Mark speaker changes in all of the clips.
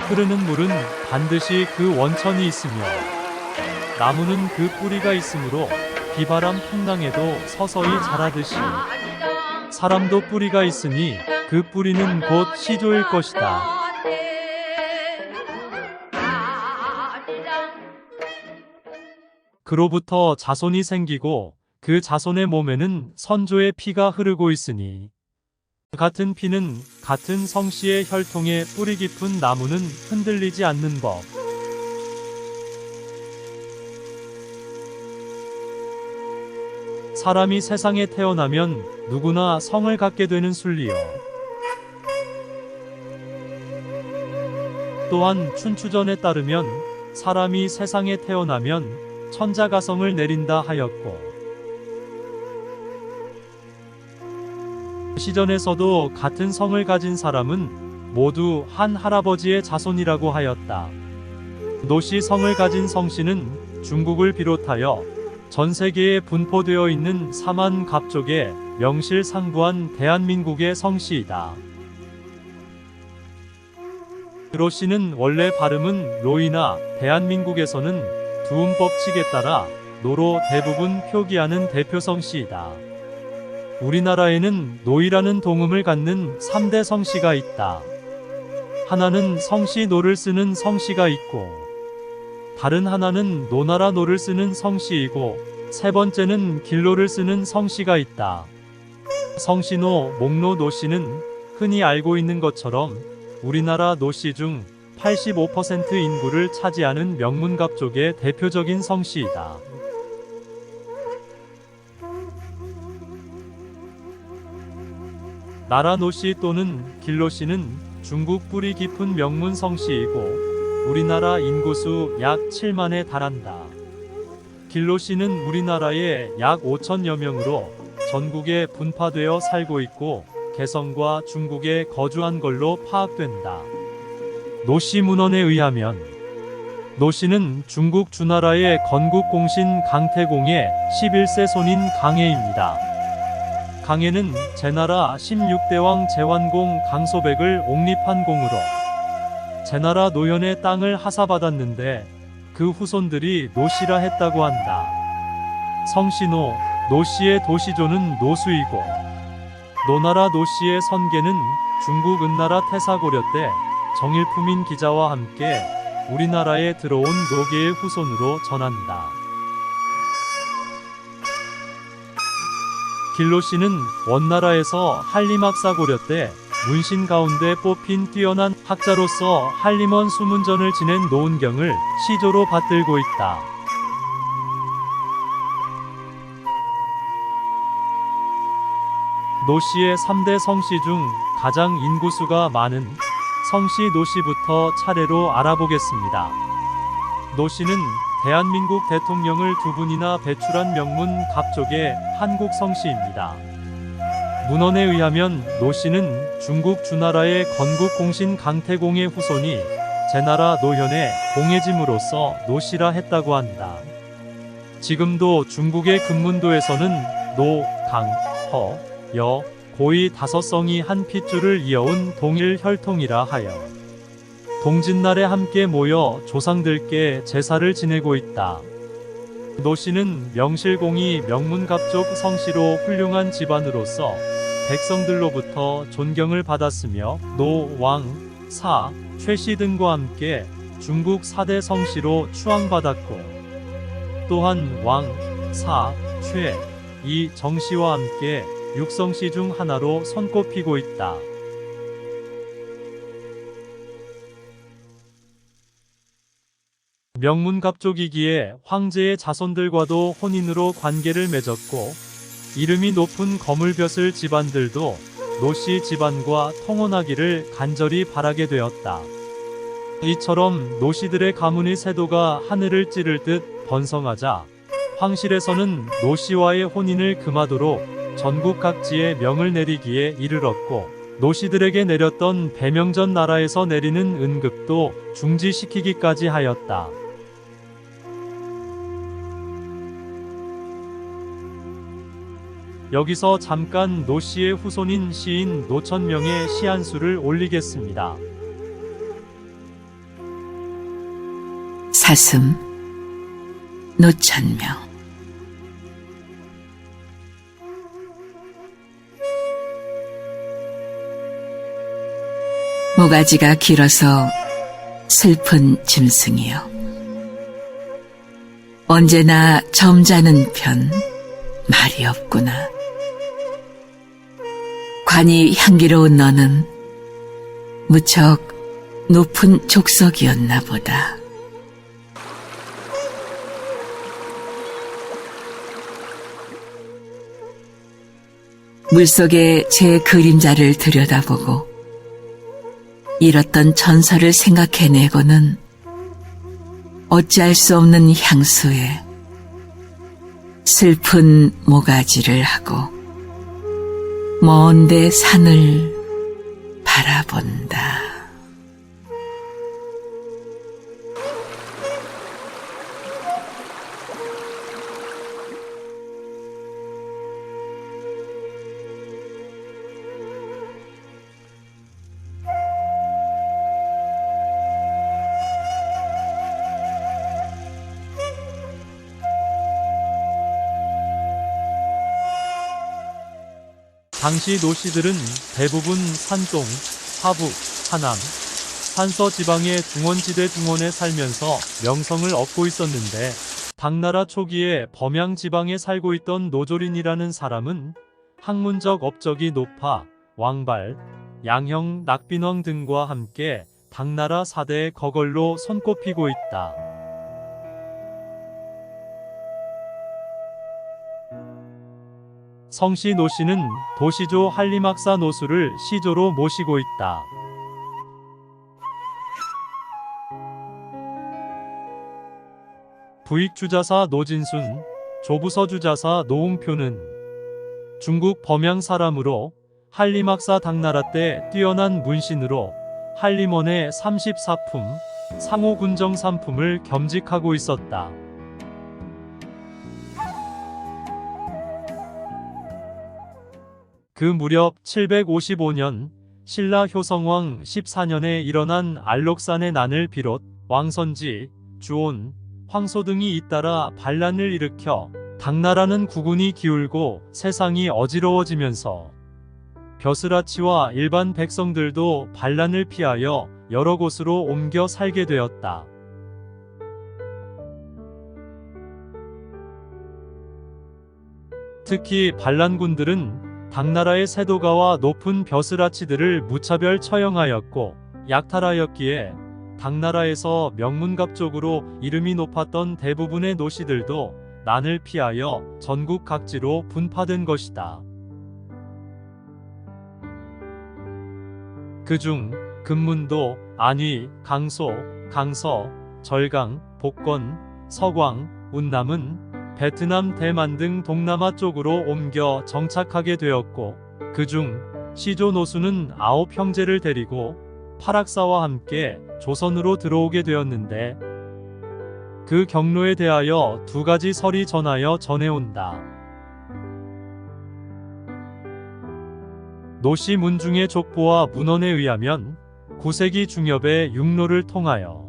Speaker 1: 흐르는 물은 반드시 그 원천이 있으며 나무는 그 뿌리가 있으므로 비바람 풍랑에도 서서히 자라듯이 사람도 뿌리가 있으니 그 뿌리는 곧 시조일 것이다. 그로부터 자손이 생기고 그 자손의 몸에는 선조의 피가 흐르고 있으니 같은 피는 같은 성씨의 혈통에 뿌리 깊은 나무는 흔들리지 않는 법. 사람이 세상에 태어나면 누구나 성을 갖게 되는 순리요. 또한 춘추전에 따르면 사람이 세상에 태어나면 천자가성을 내린다 하였고 시전에서도 같은 성을 가진 사람은 모두 한 할아버지의 자손이라고 하였다. 노씨 성을 가진 성씨는 중국을 비롯하여 전 세계에 분포되어 있는 4만 갑족에 명실상부한 대한민국의 성씨이다. 로씨는 원래 발음은 로이나 대한민국에서는 두음법칙에 따라 노로 대부분 표기하는 대표성씨이다. 우리나라에는 노이라는 동음을 갖는 3대 성씨가 있다. 하나는 성씨 노를 쓰는 성씨가 있고 다른 하나는 노나라 노를 쓰는 성씨이고 세 번째는 길로를 쓰는 성씨가 있다. 성씨노, 목노, 노씨는 흔히 알고 있는 것처럼 우리나라 노씨 중 85% 인구를 차지하는 명문갑족의 대표적인 성씨이다. 나라 노씨 또는 길로씨는 중국 뿌리 깊은 명문 성씨이고 우리나라 인구수 약 7만에 달한다. 길로씨는 우리나라에 약 5천여 명으로 전국에 분파되어 살고 있고 개성과 중국에 거주한 걸로 파악된다. 노씨 문헌에 의하면 노씨는 중국 주나라의 건국공신 강태공의 11세 손인 강해입니다. 강해는 제나라 16대왕 제환공 강소백을 옹립한 공으로 제나라 노현의 땅을 하사받았는데 그 후손들이 노씨라 했다고 한다. 성씨노, 노씨의 도시조는 노수이고 노나라 노씨의 선계는 중국 은나라 태사고려 때 정일품인 기자와 함께 우리나라에 들어온 노계의 후손으로 전한다. 길로씨는 원나라에서 한림학사고려 때 문신 가운데 뽑힌 뛰어난 학자로서 한림원 수문전을 지낸 노은경을 시조로 받들고 있다. 노씨의 3대 성씨 중 가장 인구수가 많은 성씨 노씨부터 차례로 알아보겠습니다. 노씨는 대한민국 대통령을 2분이나 배출한 명문 갑족의 한국 성씨입니다. 문헌에 의하면 노씨는 중국 주나라의 건국공신 강태공의 후손이 제나라 노현의 공해짐으로써 노씨라 했다고 한다. 지금도 중국의 금문도에서는 노, 강, 허, 여, 고이 5성이 한 핏줄을 이어온 동일 혈통이라 하여 동짓날에 함께 모여 조상들께 제사를 지내고 있다. 노씨는 명실공히 명문갑족 성씨로 훌륭한 집안으로서 백성들로부터 존경을 받았으며 노, 왕, 사, 최씨 등과 함께 중국 4대 성씨로 추앙받았고 또한 왕, 사, 최, 이 정씨와 함께 육성씨 중 하나로 손꼽히고 있다. 명문갑족이기에 황제의 자손들과도 혼인으로 관계를 맺었고 이름이 높은 거물벼슬 집안들도 노씨 집안과 통혼하기를 간절히 바라게 되었다. 이처럼 노씨들의 가문의 세도가 하늘을 찌를 듯 번성하자 황실에서는 노씨와의 혼인을 금하도록 전국 각지에 명을 내리기에 이르렀고 노씨들에게 내렸던 배명전 나라에서 내리는 은급도 중지시키기까지 하였다. 여기서 잠깐 노씨의 후손인 시인 노천명의 시 한 수를 올리겠습니다.
Speaker 2: 사슴 노천명. 모가지가 길어서 슬픈 짐승이여. 언제나 점잖은 편 말이 없구나. 관이 향기로운 너는 무척 높은 족속이었나 보다. 물속에 제 그림자를 들여다보고 잃었던 전설을 생각해내고는 어찌할 수 없는 향수에 슬픈 모가지를 하고 먼데 산을 바라본다.
Speaker 1: 당시 노씨들은 대부분 산동, 하북, 하남, 산서 지방의 중원지대 중원에 살면서 명성을 얻고 있었는데, 당나라 초기에 범양 지방에 살고 있던 노조린이라는 사람은 학문적 업적이 높아 왕발, 양형, 낙빈왕 등과 함께 당나라 4대의 거걸로 손꼽히고 있다. 성씨 노씨는 도시조 한림학사 노수를 시조로 모시고 있다. 부익주자사 노진순, 조부서주자사 노웅표는 중국 범양 사람으로 한림학사 당나라 때 뛰어난 문신으로 한림원의 34품, 상호군정 3품을 겸직하고 있었다. 그 무렵 755년 신라 효성왕 14년에 일어난 알록산의 난을 비롯 왕선지, 주온, 황소 등이 잇따라 반란을 일으켜 당나라는 국운이 기울고 세상이 어지러워지면서 벼슬아치와 일반 백성들도 반란을 피하여 여러 곳으로 옮겨 살게 되었다. 특히 반란군들은 당나라의 세도가와 높은 벼슬아치들을 무차별 처형하였고 약탈하였기에 당나라에서 명문갑족으로 이름이 높았던 대부분의 노씨들도 난을 피하여 전국 각지로 분파된 것이다. 그중 금문도, 안위, 강소, 강서, 절강, 복권, 서광, 운남은 베트남, 대만 등 동남아 쪽으로 옮겨 정착하게 되었고, 그중 시조 노수는 9 형제를 데리고 파락사와 함께 조선으로 들어오게 되었는데, 그 경로에 대하여 2가지 설이 전하여 전해온다. 노씨 문중의 족보와 문헌에 의하면 9세기 중엽에 육로를 통하여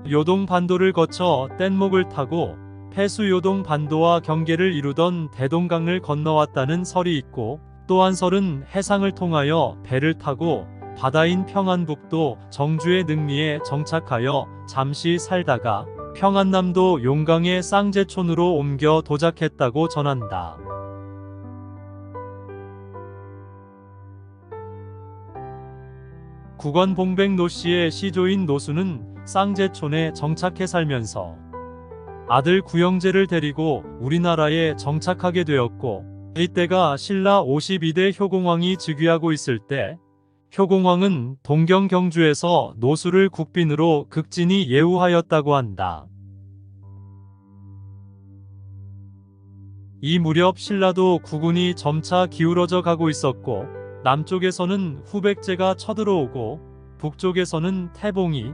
Speaker 1: 요동 반도를 거쳐 뗏목을 타고 폐수 요동 반도와 경계를 이루던 대동강을 건너왔다는 설이 있고, 또 한 설은 해상을 통하여 배를 타고 바다인 평안북도 정주의 능리에 정착하여 잠시 살다가 평안남도 용강의 쌍제촌으로 옮겨 도작했다고 전한다. 국원봉백 노씨의 시조인 노수는 쌍제촌에 정착해 살면서 아들 구영제를 데리고 우리나라에 정착하게 되었고, 이때가 신라 52대 효공왕이 즉위하고 있을 때 효공왕은 동경 경주에서 노수를 국빈으로 극진히 예우하였다고 한다. 이 무렵 신라도 국운이 점차 기울어져 가고 있었고, 남쪽에서는 후백제가 쳐들어오고 북쪽에서는 태봉이,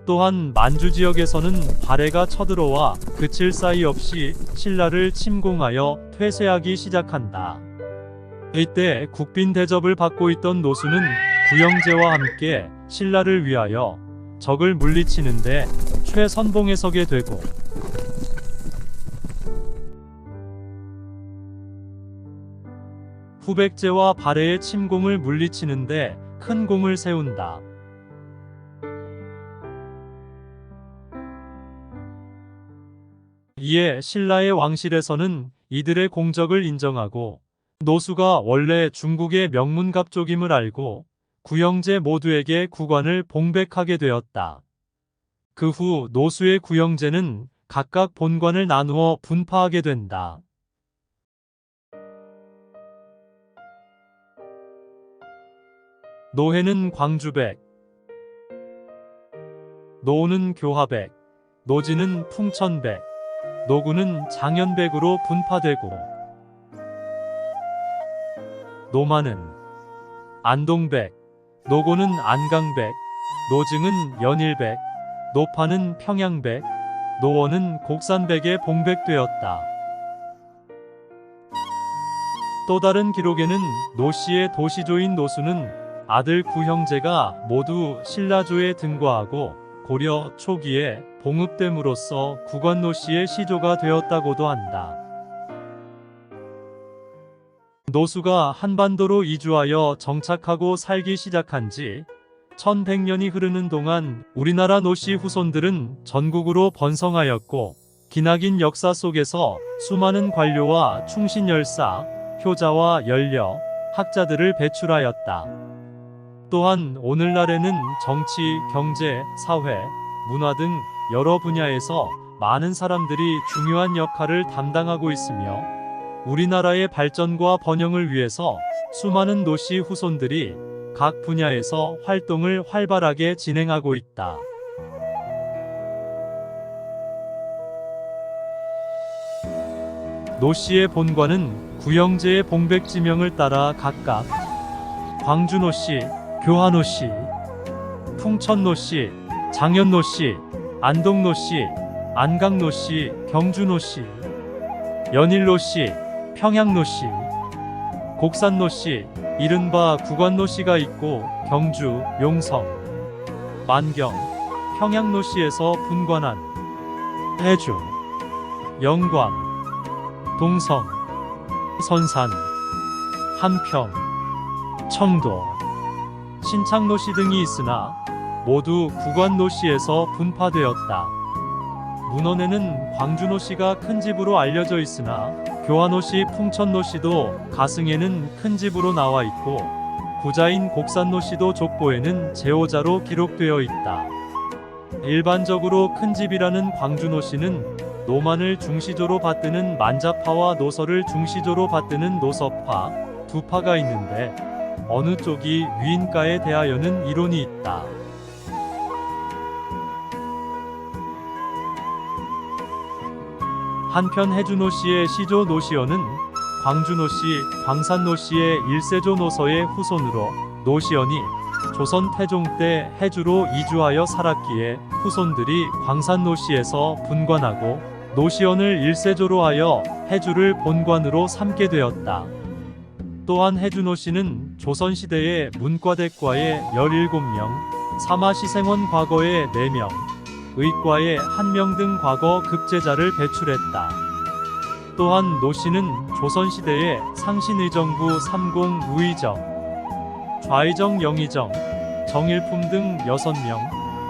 Speaker 1: 또한 만주 지역에서는 발해가 쳐들어와 그칠 사이 없이 신라를 침공하여 퇴세하기 시작한다. 이때 국빈 대접을 받고 있던 노수는 구영제와 함께 신라를 위하여 적을 물리치는데 최선봉에 서게 되고, 후백제와 발해의 침공을 물리치는데 큰 공을 세운다. 이에 신라의 왕실에서는 이들의 공적을 인정하고, 노수가 원래 중국의 명문갑족임을 알고 구영제 모두에게 국관을 봉백하게 되었다. 그 후 노수의 구영제는 각각 본관을 나누어 분파하게 된다. 노해는 광주백, 노우는 교화백, 노지는 풍천백, 노구는 장현백으로 분파되고, 노마는 안동백, 노고는 안강백, 노증은 연일백, 노파는 평양백, 노원은 곡산백에 봉백되었다. 또 다른 기록에는 노씨의 도시조인 노수는 아들 구형제가 모두 신라조에 등과하고 고려 초기에 봉읍됨으로써 국원 노씨의 시조가 되었다고도 한다. 노수가 한반도로 이주하여 정착하고 살기 시작한 지 1100년이 흐르는 동안 우리나라 노씨 후손들은 전국으로 번성하였고, 기나긴 역사 속에서 수많은 관료와 충신열사, 효자와 연려, 학자들을 배출하였다. 또한 오늘날에는 정치, 경제, 사회, 문화 등 여러 분야에서 많은 사람들이 중요한 역할을 담당하고 있으며, 우리나라의 발전과 번영을 위해서 수많은 노씨 후손들이 각 분야에서 활동을 활발하게 진행하고 있다. 노씨의 본관은 구영제의 봉백지명을 따라 각각 광주노씨, 교화노씨, 풍천노씨, 장현노씨, 안동노씨, 안강노씨, 경주노씨, 연일노씨, 평양노씨, 곡산노씨, 이른바 국관노씨가 있고, 경주, 용성, 만경, 평양노씨에서 분관한 해주, 영광, 동성, 선산, 한평, 청도, 신창노씨 등이 있으나 모두 국관노씨에서 분파되었다. 문헌에는 광주노씨가 큰 집으로 알려져 있으나 교화노씨, 풍천노씨도 가승에는 큰 집으로 나와 있고, 부자인 곡산노씨도 족보에는 제호자로 기록되어 있다. 일반적으로 큰 집이라는 광주노씨는 노만을 중시조로 받드는 만자파와 노서를 중시조로 받드는 노서파 두 파가 있는데, 어느 쪽이 위인가에 대하여는 이론이 있다. 한편 해주노씨의 시조 노시연은 광주노씨, 광산노씨의 일세조 노서의 후손으로, 노시연이 조선 태종 때 해주로 이주하여 살았기에 후손들이 광산노씨에서 분관하고, 노시연을 일세조로 하여 해주를 본관으로 삼게 되었다. 또한 해주노씨는 조선시대의 문과대과에 17명, 사마시생원 과거에 4명, 의과에 1명 등 과거 급제자를 배출했다. 또한 노씨는 조선시대에 상신의정부 30 우의정, 좌의정 영의정, 정일품 등 6명,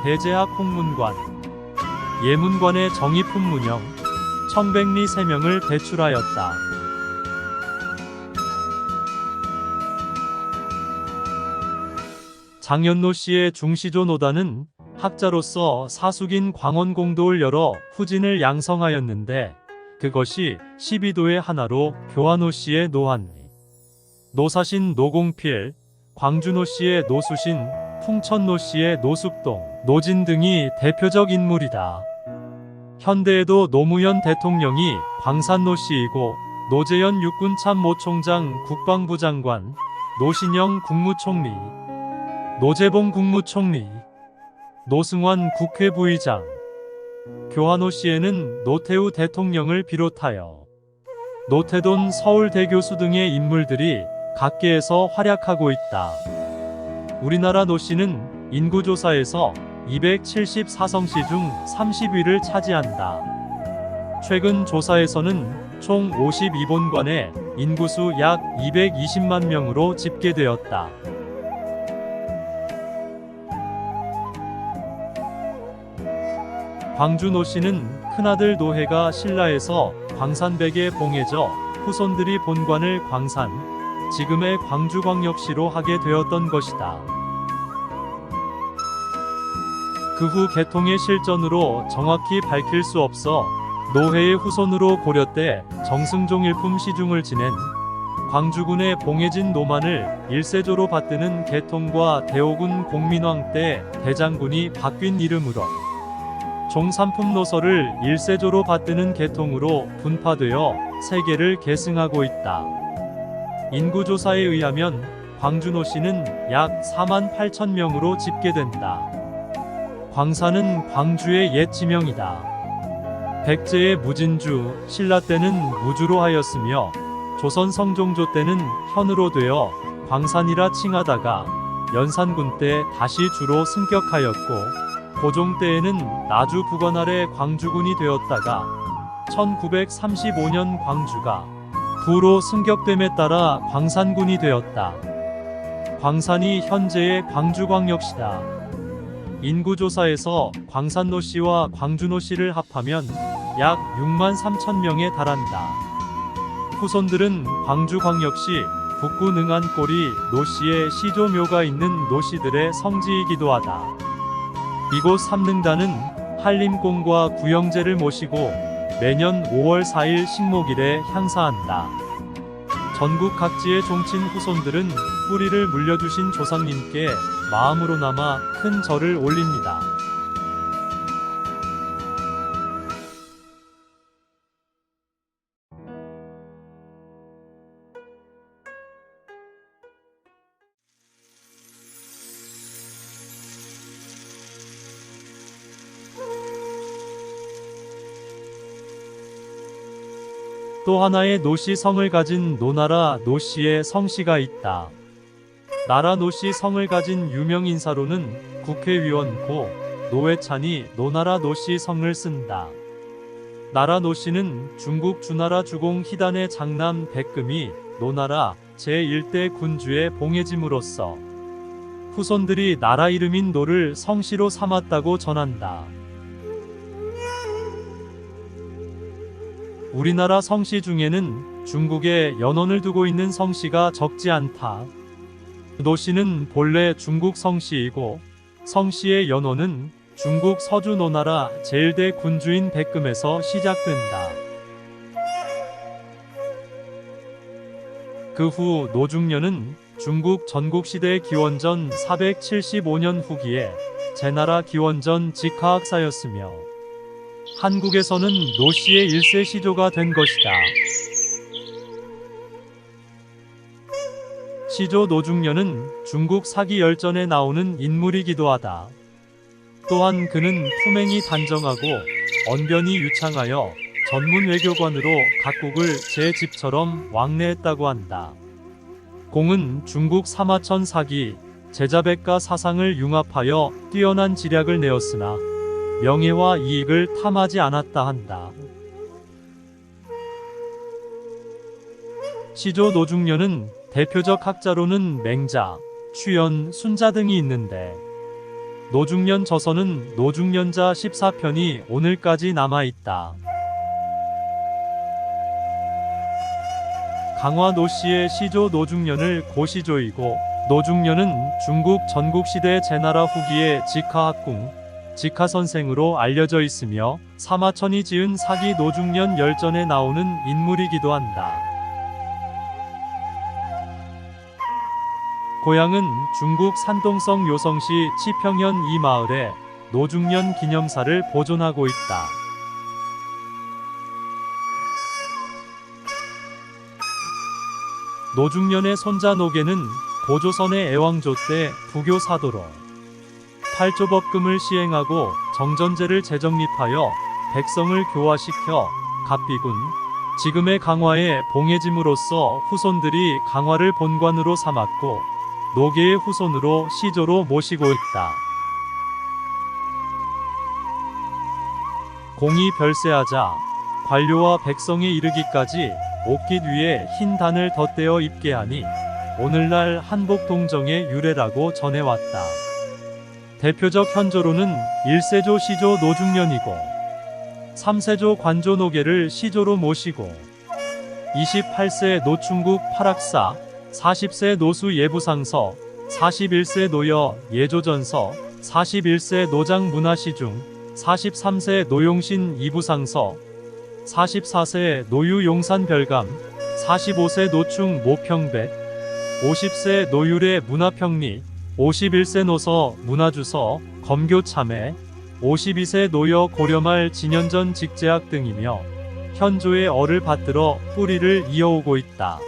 Speaker 1: 대제학 홍문관, 예문관의 정의품 문영, 청백리 3명을 배출하였다. 장현노씨의 중시조 노단은 학자로서 사숙인 광원공도를 열어 후진을 양성하였는데, 그것이 12도의 하나로 교화노씨의 노한, 노사신 노공필, 광주노씨의 노수신, 풍천노씨의 노숙동, 노진 등이 대표적 인물이다. 현대에도 노무현 대통령이 광산노씨이고, 노재현 육군참모총장 국방부 장관, 노신영 국무총리, 노재봉 국무총리, 노승환 국회 부의장, 교화노씨에는 노태우 대통령을 비롯하여 노태돈 서울대 교수 등의 인물들이 각계에서 활약하고 있다. 우리나라 노씨는 인구조사에서 274성씨 중 30위를 차지한다. 최근 조사에서는 총 52본관에 인구수 약 220만 명으로 집계되었다. 광주 노씨는 큰아들 노해가 신라에서 광산백에 봉해져 후손들이 본관을 광산, 지금의 광주광역시로 하게 되었던 것이다. 그 후 개통의 실전으로 정확히 밝힐 수 없어 노해의 후손으로 고려 때 정승종 일품 시중을 지낸 광주군의 봉해진 노만을 일세조로 받드는 개통과 대오군 공민왕 때 대장군이 바뀐 이름으로 종삼품 노서를 일세조로 받드는 개통으로 분파되어 세계를 계승하고 있다. 인구조사에 의하면 광주노씨는 약 4만 8천 명으로 집계된다. 광산은 광주의 옛 지명이다. 백제의 무진주, 신라 때는 무주로 하였으며 조선 성종조 때는 현으로 되어 광산이라 칭하다가 연산군 때 다시 주로 승격하였고 고종 때에는 나주 부관 아래 광주군이 되었다가 1935년 광주가 부로 승격됨에 따라 광산군이 되었다. 광산이 현재의 광주광역시다. 인구조사에서 광산노씨와 광주노씨를 합하면 약 6만 3천 명에 달한다. 후손들은 광주광역시 북구 능안골이 노씨의 시조묘가 있는 노씨들의 성지이기도 하다. 이곳 삼능단은 한림공과 구영제를 모시고 매년 5월 4일 식목일에 향사한다. 전국 각지의 종친 후손들은 뿌리를 물려주신 조상님께 마음으로나마 큰 절을 올립니다. 또 하나의 노씨 성을 가진 노나라 노씨의 성씨가 있다. 나라 노씨 성을 가진 유명 인사로는 국회의원 고 노회찬이 노나라 노씨 성을 쓴다. 나라 노씨는 중국 주나라 주공 희단의 장남 백금이 노나라 제1대 군주의 봉해짐으로써 후손들이 나라 이름인 노를 성씨로 삼았다고 전한다. 우리나라 성씨 중에는 중국에 연원을 두고 있는 성씨가 적지 않다. 노씨는 본래 중국 성씨이고 성씨의 연원은 중국 서주 노나라 제1대 군주인 백금에서 시작된다. 그 후 노중련은 중국 전국시대 기원전 475년 후기에 제나라 기원전 직하학사였으며 한국에서는 노씨의 1세 시조가 된 것이다. 시조 노중련은 중국 사기열전에 나오는 인물이기도 하다. 또한 그는 품행이 단정하고 언변이 유창하여 전문 외교관으로 각국을 제 집처럼 왕래했다고 한다. 공은 중국 사마천 사기, 제자백가 사상을 융합하여 뛰어난 지략을 내었으나 명예와 이익을 탐하지 않았다 한다. 시조 노중련은 대표적 학자로는 맹자, 추연, 순자 등이 있는데 노중련 저서는 노중련자 14편이 오늘까지 남아있다. 강화 노씨의 시조 노중련을 고시조이고 노중련은 중국 전국시대 제나라 후기의 직하학궁, 직하선생으로 알려져 있으며 사마천이 지은 사기 노중련 열전에 나오는 인물이기도 한다. 고향은 중국 산동성 요성시 치평현 이 마을에 노중련 기념사를 보존하고 있다. 노중련의 손자 노계는 고조선의 애왕조 때 부교 사도로 팔조법금을 시행하고 정전제를 재정립하여 백성을 교화시켜 갑비군, 지금의 강화에 봉해짐으로써 후손들이 강화를 본관으로 삼았고 노계의 후손으로 시조로 모시고 있다. 공이 별세하자 관료와 백성에 이르기까지 옷깃 위에 흰 단을 덧대어 입게 하니 오늘날 한복 동정의 유래라고 전해왔다. 대표적 현조로는 1세조 시조 노중련이고 3세조 관조 노계를 시조로 모시고 28세 노충국 팔학사, 40세 노수 예부상서, 41세 노여 예조전서, 41세 노장 문화시중, 43세 노용신 이부상서, 44세 노유 용산 별감, 45세 노충 모평백, 50세 노율의 문화평리, 51세 노서 문화주서 검교 참회, 52세 노여 고려말 진연전 직제학 등이며 현조의 얼을 받들어 뿌리를 이어오고 있다.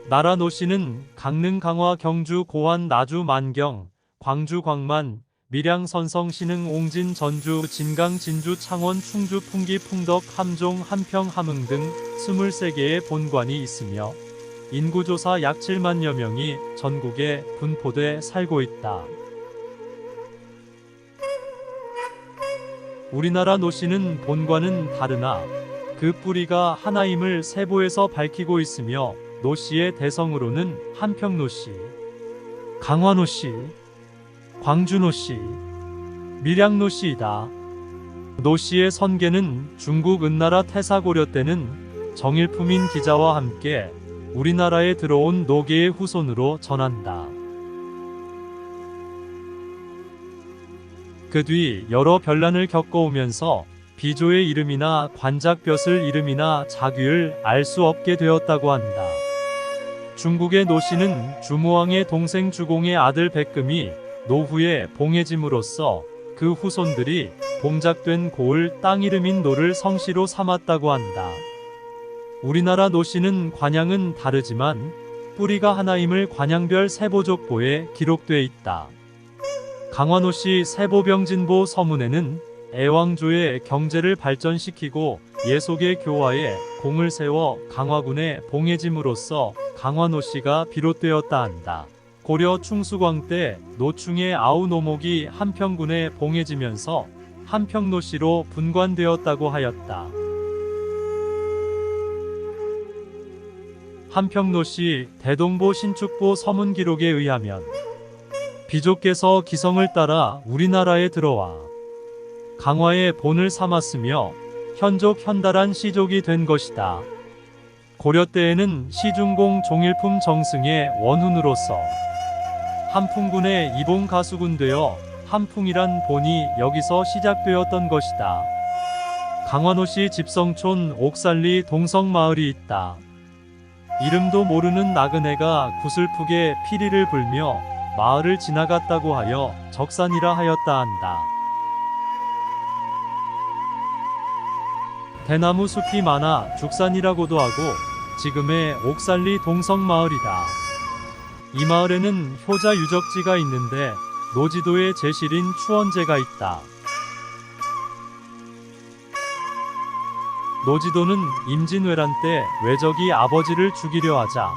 Speaker 1: 나라 노씨는 강릉 강화 경주 고환 나주 만경 광주 광만 밀양 선성 신흥 옹진 전주 진강 진주 창원 충주 풍기 풍덕 함종 한평 함흥 등 23개의 본관이 있으며 인구조사 약 7만여 명이 전국에 분포돼 살고 있다. 우리나라 노씨는 본관은 다르나 그 뿌리가 하나임을 세보에서 밝히고 있으며 노씨의 대성으로는 한평노씨, 강화노씨, 광주노씨, 밀양노씨이다. 노씨의 선계는 중국 은나라 태사고려 때는 정일품인 기자와 함께 우리나라에 들어온 노계의 후손으로 전한다. 그 뒤 여러 변란을 겪어오면서 비조의 이름이나 관작볕을 이름이나 자귀를 알 수 없게 되었다고 한다. 중국의 노씨는 주무왕의 동생 주공의 아들 백금이 노후에 봉해짐으로써 그 후손들이 봉작된 고을 땅 이름인 노를 성씨로 삼았다고 한다. 우리나라 노씨는 관양은 다르지만 뿌리가 하나임을 관양별 세보족보에 기록돼 있다. 강화노씨 세보병진보 서문에는 애왕조의 경제를 발전시키고 예속의 교화에 공을 세워 강화군에 봉해짐으로써 강화노씨가 비롯되었다 한다. 고려 충수광 때 노충의 아우노목이 한평군에 봉해지면서 한평노씨로 분관되었다고 하였다. 한평노씨 대동보 신축보 서문 기록에 의하면 비족께서 기성을 따라 우리나라에 들어와 강화의 본을 삼았으며 현족 현달한 시족이 된 것이다. 고려 때에는 시중공 종일품 정승의 원훈으로서 한풍군의 이봉 가수군 되어 한풍이란 본이 여기서 시작되었던 것이다. 강화노씨 집성촌 옥살리 동성마을이 있다. 이름도 모르는 나그네가 구슬프게 피리를 불며 마을을 지나갔다고 하여 적산이라 하였다 한다. 대나무 숲이 많아 죽산이라고도 하고 지금의 옥살리 동성마을이다. 이 마을에는 효자 유적지가 있는데 노지도의 제실인 추원제가 있다. 노지도는 임진왜란 때 외적이 아버지를 죽이려 하자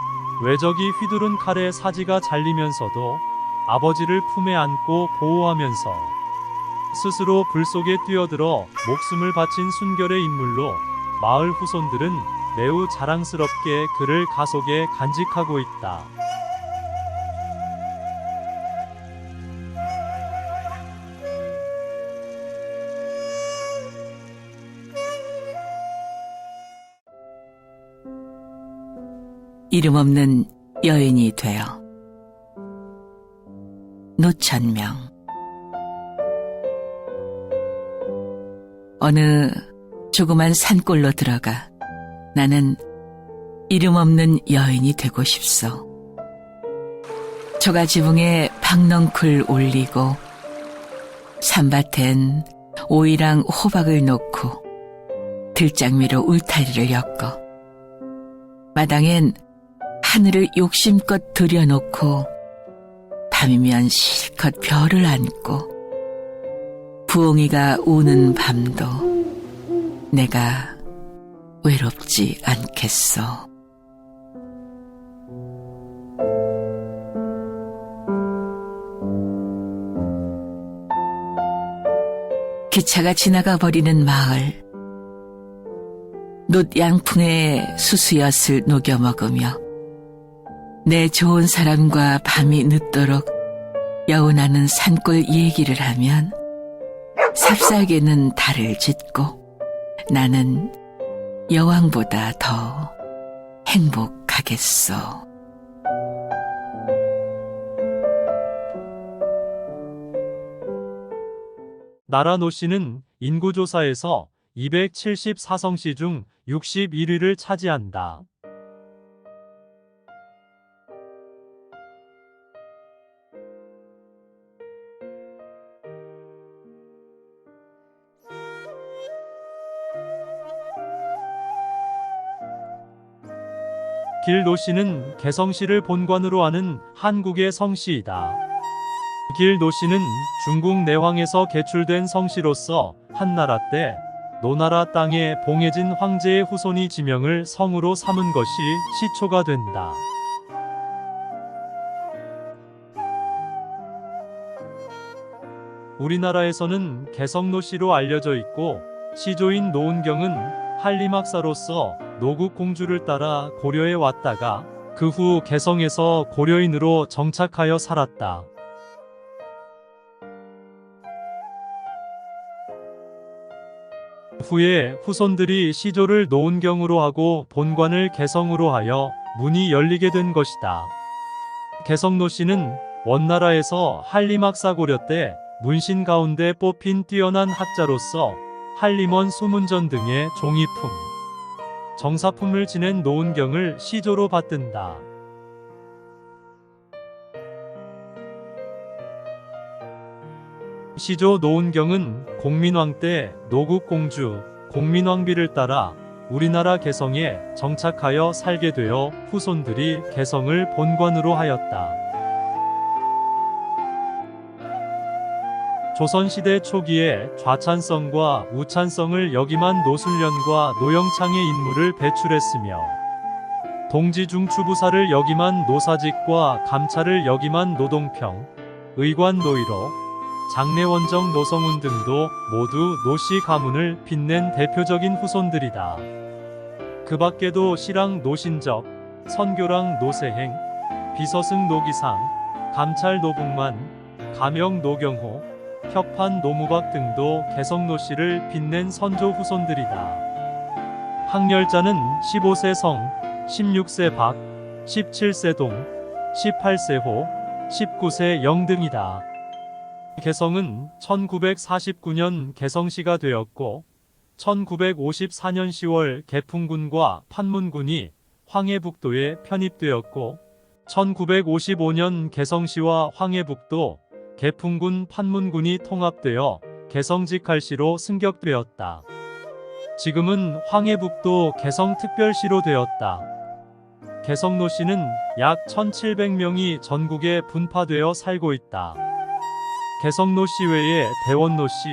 Speaker 1: 외적이 휘두른 칼에 사지가 잘리면서도 아버지를 품에 안고 보호하면서 스스로 불 속에 뛰어들어 목숨을 바친 순결의 인물로 마을 후손들은 매우 자랑스럽게 그를 가속에 간직하고 있다.
Speaker 2: 이름 없는 여인이 되어 노천명. 어느 조그만 산골로 들어가 나는 이름 없는 여인이 되고 싶소. 초가지붕에 박넝쿨 올리고 산밭엔 오이랑 호박을 놓고 들장 위로 울타리를 엮어 마당엔 하늘을 욕심껏 들여놓고 밤이면 실컷 별을 안고 부엉이가 우는 밤도 내가 외롭지 않겠소. 기차가 지나가 버리는 마을. 놋 양풍에 수수엿을 녹여 먹으며 내 좋은 사람과 밤이 늦도록 여운하는 산골 얘기를 하면 삽살개는 달을 짓고 나는 여왕보다 더 행복하겠소.
Speaker 1: 나라 노씨는 인구조사에서 274성씨 중 61위를 차지한다. 길 노씨는 개성시를 본관으로 하는 한국의 성씨이다. 길 노씨는 중국 내황에서 개출된 성씨로서 한나라 때 노나라 땅에 봉해진 황제의 후손이 지명을 성으로 삼은 것이 시초가 된다. 우리나라에서는 개성노씨로 알려져 있고 시조인 노은경은 한림학사로서 노국공주를 따라 고려에 왔다가 그 후 개성에서 고려인으로 정착하여 살았다. 후에 후손들이 시조를 노은경으로 하고 본관을 개성으로 하여 문이 열리게 된 것이다. 개성노씨는 원나라에서 한림학사 고려 때 문신 가운데 뽑힌 뛰어난 학자로서 한림원 수문전 등의 종이품, 정사품을 지낸 노은경을 시조로 받든다. 시조 노은경은 공민왕 때 노국공주 공민왕비를 따라 우리나라 개성에 정착하여 살게 되어 후손들이 개성을 본관으로 하였다. 조선시대 초기에 좌찬성과 우찬성을 역임한 노술련과 노영창의 인물을 배출했으며 동지중추부사를 역임한 노사직과 감찰을 역임한 노동평, 의관 노이로, 장례원정 노성운 등도 모두 노씨 가문을 빛낸 대표적인 후손들이다. 그 밖에도 시랑 노신적, 선교랑 노세행, 비서승 노기상, 감찰 노북만, 가명 노경호, 협판 노무박 등도 개성노씨를 빛낸 선조 후손들이다. 항렬자는 15세 성, 16세 박, 17세 동, 18세 호, 19세 영 등이다. 개성은 1949년 개성시가 되었고 1954년 10월 개풍군과 판문군이 황해북도에 편입되었고 1955년 개성시와 황해북도, 개풍군, 판문군이 통합되어 개성직할시로 승격되었다. 지금은 황해북도 개성특별시로 되었다. 개성노씨는 약 1700명이 전국에 분파되어 살고 있다. 개성노씨 외에 대원노씨,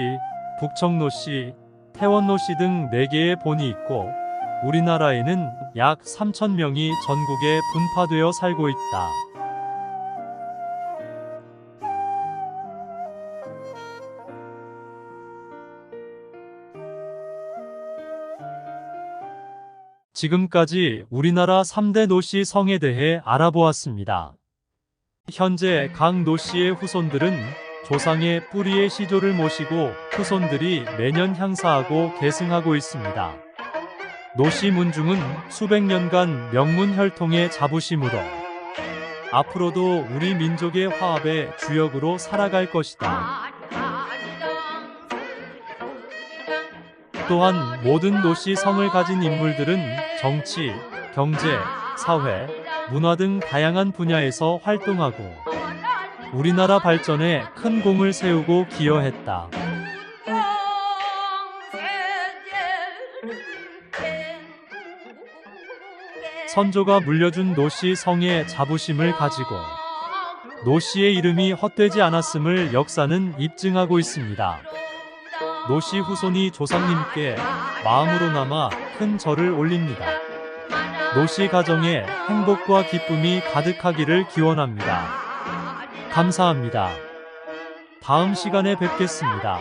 Speaker 1: 북청노씨, 태원노씨 등 4개의 본이 있고 우리나라에는 약 3000명이 전국에 분파되어 살고 있다. 지금까지 우리나라 3대 노씨 성에 대해 알아보았습니다. 현재 각 노씨의 후손들은 조상의 뿌리의 시조를 모시고 후손들이 매년 향사하고 계승하고 있습니다. 노씨 문중은 수백 년간 명문혈통의 자부심으로 앞으로도 우리 민족의 화합의 주역으로 살아갈 것이다. 또한 모든 노씨 성을 가진 인물들은 정치, 경제, 사회, 문화 등 다양한 분야에서 활동하고 우리나라 발전에 큰 공을 세우고 기여했다. 선조가 물려준 노씨 성의 자부심을 가지고 노씨의 이름이 헛되지 않았음을 역사는 입증하고 있습니다. 노씨 후손이 조상님께 마음으로나마 큰 절을 올립니다. 노씨 가정에 행복과 기쁨이 가득하기를 기원합니다. 감사합니다. 다음 시간에 뵙겠습니다.